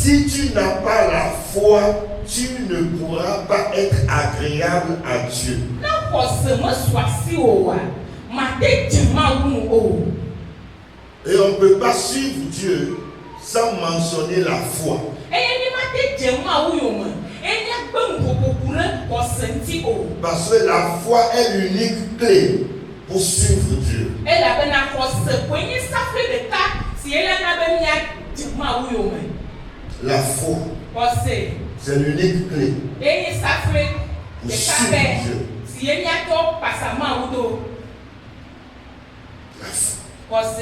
si tu n'as pas la foi, tu ne pourras pas être agréable à Dieu. Et on ne peut pas suivre Dieu sans mentionner la foi. Parce que la foi est l'unique clé pour suivre Dieu. La foi, c'est l'unique clé pour suivre Dieu. La foi.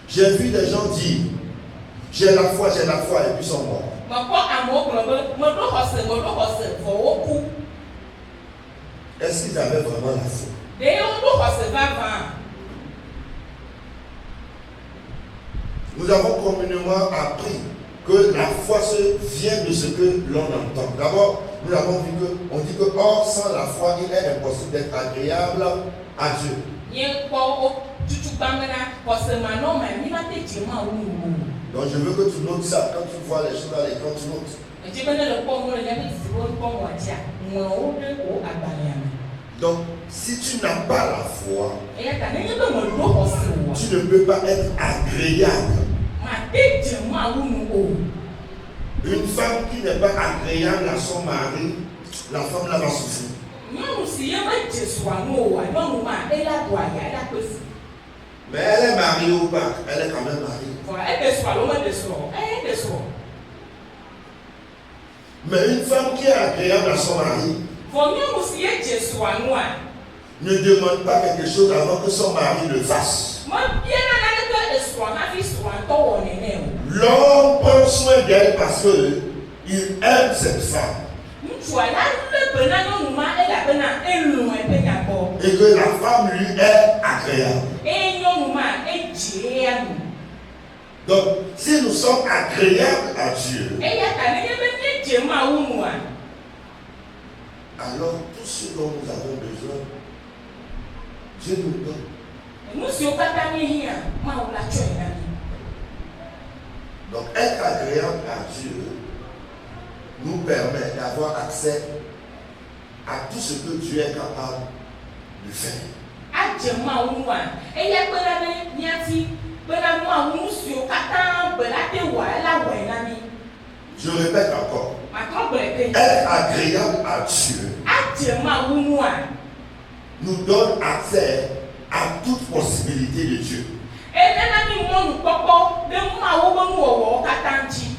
J'ai vu des gens dire, j'ai la foi, et puis ils sont morts. Est-ce qu'ils avaient vraiment la foi? Nous avons communément appris que la foi vient de ce que l'on entend. D'abord, nous avons vu qu'on dit que or, sans la foi, il est impossible d'être agréable à Dieu. Donc je veux que tu notes ça. Quand tu vois les choses à l'écran, tu notes. Donc, si tu n'as pas la foi, tu ne peux pas être agréable. Une femme qui n'est pas agréable à son mari, la femme là va souffrir. Mais elle est mariée ou pas, elle est quand même mariée. Mais une femme qui est agréable à son mari ne demande pas quelque chose avant que son mari le fasse. L'homme prend soin d'elle parce qu'il aime cette femme. Et que la femme lui est agréable. Donc, si nous sommes agréables à Dieu, alors tout ce dont nous avons besoin, Dieu nous donne. Donc, être agréable à Dieu nous permet d'avoir accès à tout ce que Dieu est capable de faire. Je répète encore. Être agréable à Dieu nous donne accès à toute possibilité de Dieu.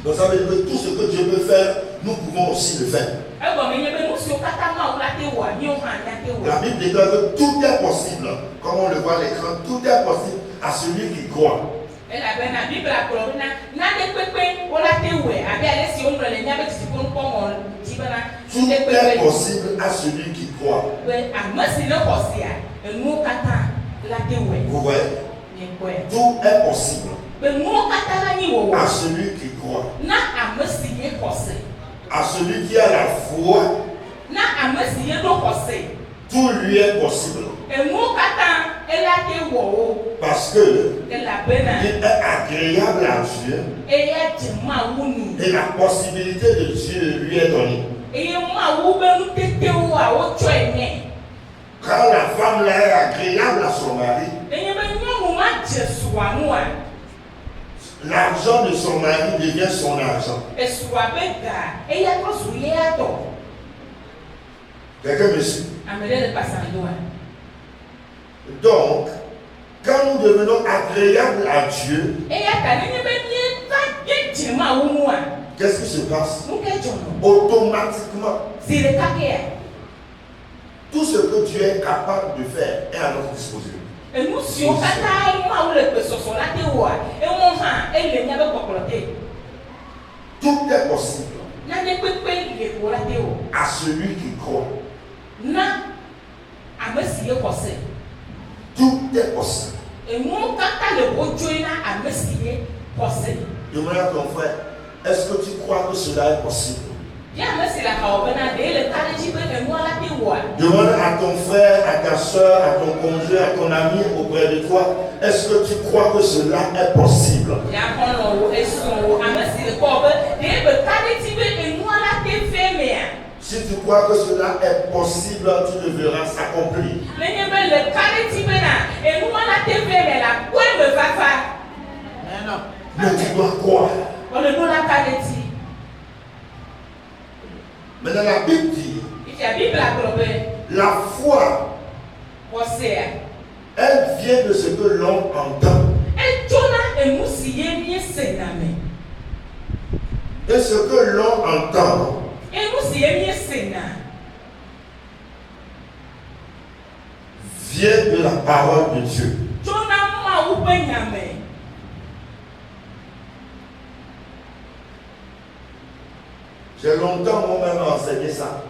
Donc ça veut dire que tout ce que Dieu peut faire, nous pouvons aussi le faire. La Bible déclare que tout est possible. Comme on le voit à l'écran, tout est possible à celui qui croit. Tout est possible à celui qui croit. Vous voyez? Tout est possible à celui qui croit. À celui qui a la foi, tout lui est possible. Parce que il est agréable à Dieu et la possibilité de Dieu lui est donnée. Quand la femme là est agréable à son mari, l'argent de son mari devient son argent. Quelqu'un me suit? Donc, quand nous devenons agréables à Dieu, qu'est-ce qui se passe? Automatiquement, tout ce que Dieu est capable de faire est à notre disposition. Tout est possible à celui qui croit. Tout est possible. Demande à ton frère, est-ce que tu crois que cela est possible? Demande à ton frère, à ta soeur, à ton conjoint, à ton ami auprès de toi, est-ce que tu crois que cela est possible? crois que cela est possible, tu le verras s'accomplir. Mais tu dois croire. Maintenant la Bible dit, la foi, elle vient de ce que l'on entend. Et ce que l'on entend vient de la parole de Dieu. J'ai longtemps moi-même enseigné ça.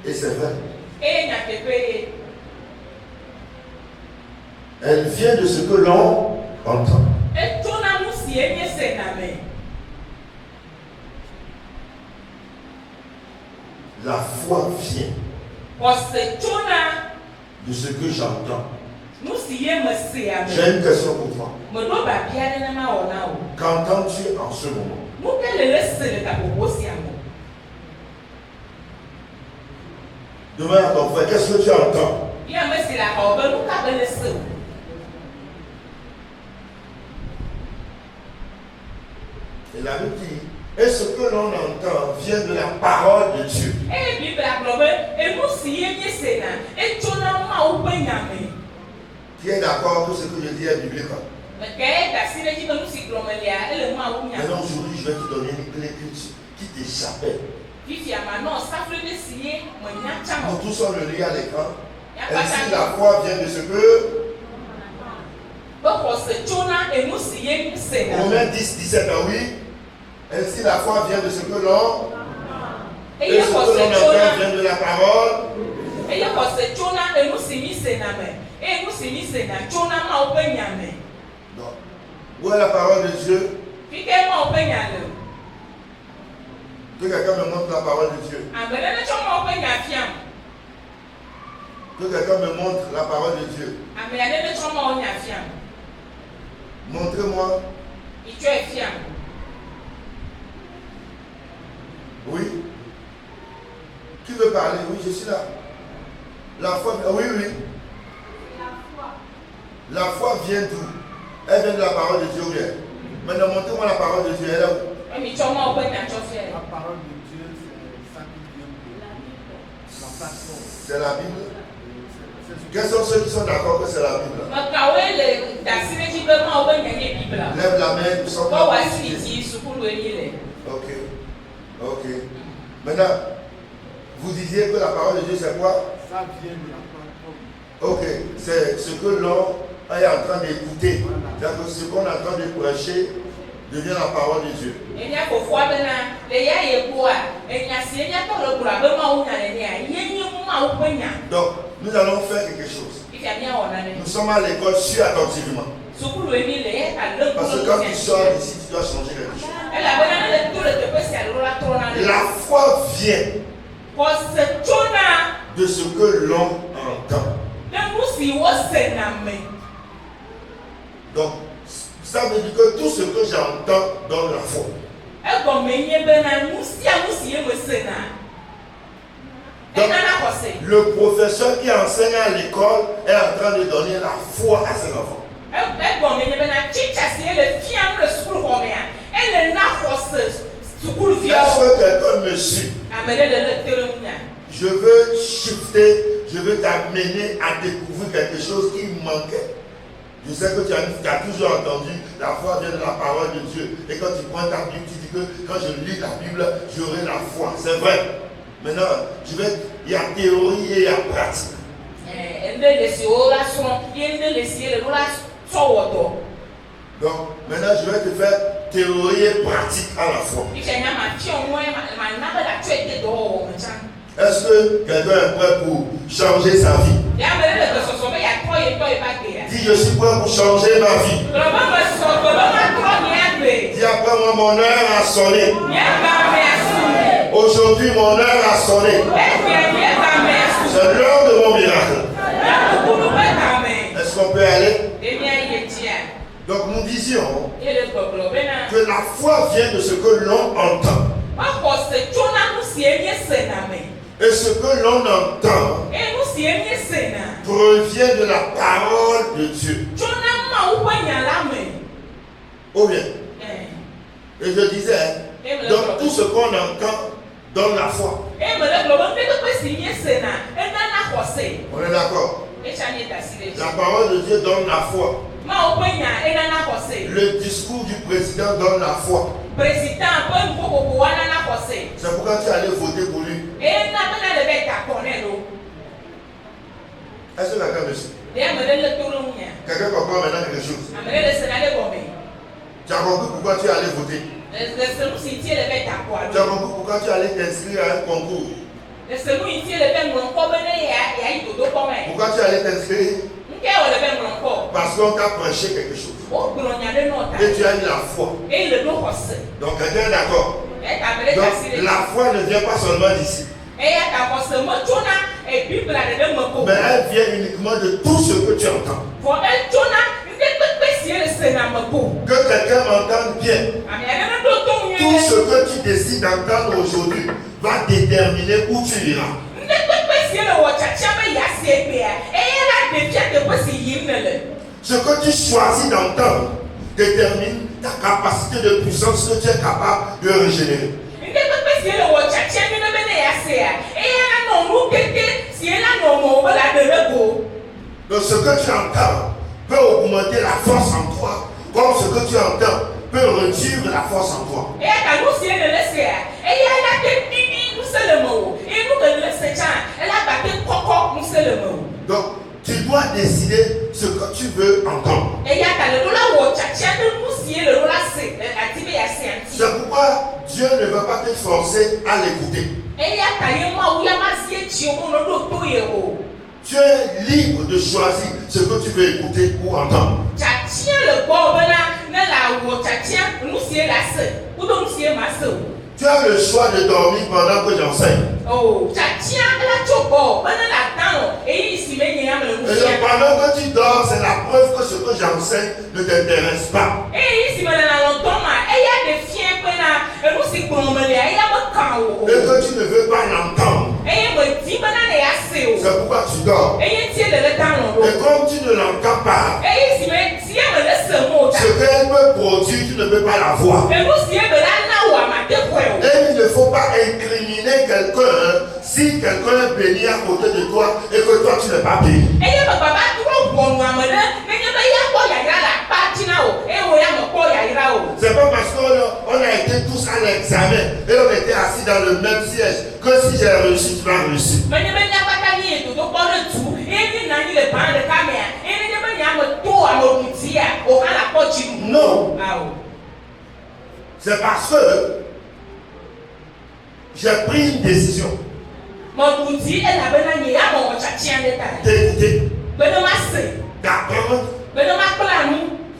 Et c'est vrai. Elle vient de ce que l'on entend. La foi vient de ce que j'entends. J'ai une question pour toi. Qu'entends-tu en ce moment? Demain à ton frère, qu'est-ce que tu entends? Et la Bible dit, et ce que l'on entend vient de la parole de Dieu. Qui est d'accord que ce que je dis est biblique? Maintenant aujourd'hui, je vais te donner une clé qui t'échappait. Nous tous on le lit à l'écran. Ainsi la foi vient de ce que Romains 10, 17, oui. Ainsi la foi vient de ce que l'on et ce que l'on entend vient de la parole. Non. Où est la parole de Dieu? Que quelqu'un me montre la parole de Dieu. Que quelqu'un me montre la parole de Dieu. Montrez-moi. Oui. Qui veut parler? Oui, je suis là. La foi, oui, oui. La foi vient d'où? Elle vient de la parole de Dieu ou bien? Maintenant, montrez-moi la parole de Dieu. Elle est où? La parole de Dieu, c'est ça qui vient de la plateforme. C'est la Bible? Quels sont ceux qui sont d'accord que c'est la Bible? Lève la main, nous sommes là. Ok. Ok. Maintenant, vous disiez que la parole de Dieu c'est quoi? Ça vient de la plateforme. Ok. C'est ce que l'on est en train d'écouter. C'est-à-dire que ce qu'on est en train de prêcher devient la parole de Dieu. Donc, nous allons faire quelque chose. Nous sommes à l'école, suis attentivement. Parce que quand tu sors ici, tu dois changer quelque chose. La foi vient de ce que l'on entend. Donc, ça veut dire que tout ce que j'entends donne la foi. Donc, le professeur qui enseigne à l'école est en train de donner la foi à ses enfants. Est-ce que quelqu'un me suit? Je veux shifter, je veux t'amener à découvrir quelque chose qui manquait. Je sais que tu as toujours entendu la foi vient de la parole de Dieu. Et quand tu prends ta Bible, tu dis que quand je lis la Bible, j'aurai la foi. C'est vrai. Maintenant, il y a théorie et il y a pratique. Donc, maintenant, je vais te faire théorie et pratique à la fois. Est-ce que quelqu'un est prêt pour changer sa vie? Dis, je suis prêt pour changer ma vie. Dis, après moi, mon heure a sonné. Aujourd'hui, mon heure a sonné. C'est l'heure de mon miracle. Est-ce qu'on peut aller? Donc nous disions que la foi vient de ce que l'on entend. Et ce que l'on entend provient de la parole de Dieu. Oh bien. Et je disais, donc tout ce qu'on entend donne la foi. On est d'accord? La parole de Dieu donne la foi. Le discours du président donne la foi. C'est pourquoi tu es allé voter pour lui. Est-ce que quelqu'un me suit? Quelqu'un comprend maintenant quelque chose? Tu as compris pourquoi tu es allé voter? Tu as compris pourquoi tu es allé t'inscrire à un concours? Pourquoi tu es allé t'inscrire? Parce qu'on t'a prêché quelque chose. Et tu as eu la foi. Donc quelqu'un est d'accord. Donc la foi ne vient pas seulement d'ici. Mais elle vient uniquement de tout ce que tu entends. Que quelqu'un m'entende bien. Tout ce que tu décides d'entendre aujourd'hui va déterminer où tu iras. Ce que tu choisis d'entendre détermine ta capacité de puissance que tu es capable de régénérer. Donc ce que tu entends peut augmenter la force en toi, comme ce que tu entends peut réduire la force en toi. Donc tu dois décider ce que tu veux entendre. C'est pourquoi Dieu ne veut pas te forcer à l'écouter. Tu es libre de choisir ce que tu veux écouter ou entendre. Tu as le choix de dormir pendant que j'enseigne. Et donc, pendant que tu dors, c'est la preuve que ce que j'enseigne ne t'intéresse pas. Et que tu ne veux pas l'entendre. C'est pourquoi tu dors. Et comme tu ne l'entends pas, ce qu'elle peut produire, tu ne peux pas la voir. Et il ne faut pas incriminer quelqu'un si quelqu'un est béni à côté de toi et que toi tu n'es pas béni. C'est pas parce qu'on a été tous à l'examen et on était assis dans le même siège que si j'ai réussi, tu vas réussir. Non. C'est parce que j'ai pris une décision d'écouter, d'apprendre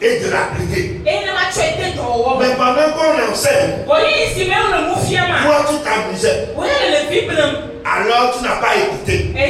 et de l'appliquer. Mais pendant qu'on enseigne, toi tu t'amusais. Alors tu n'as pas écouté. Et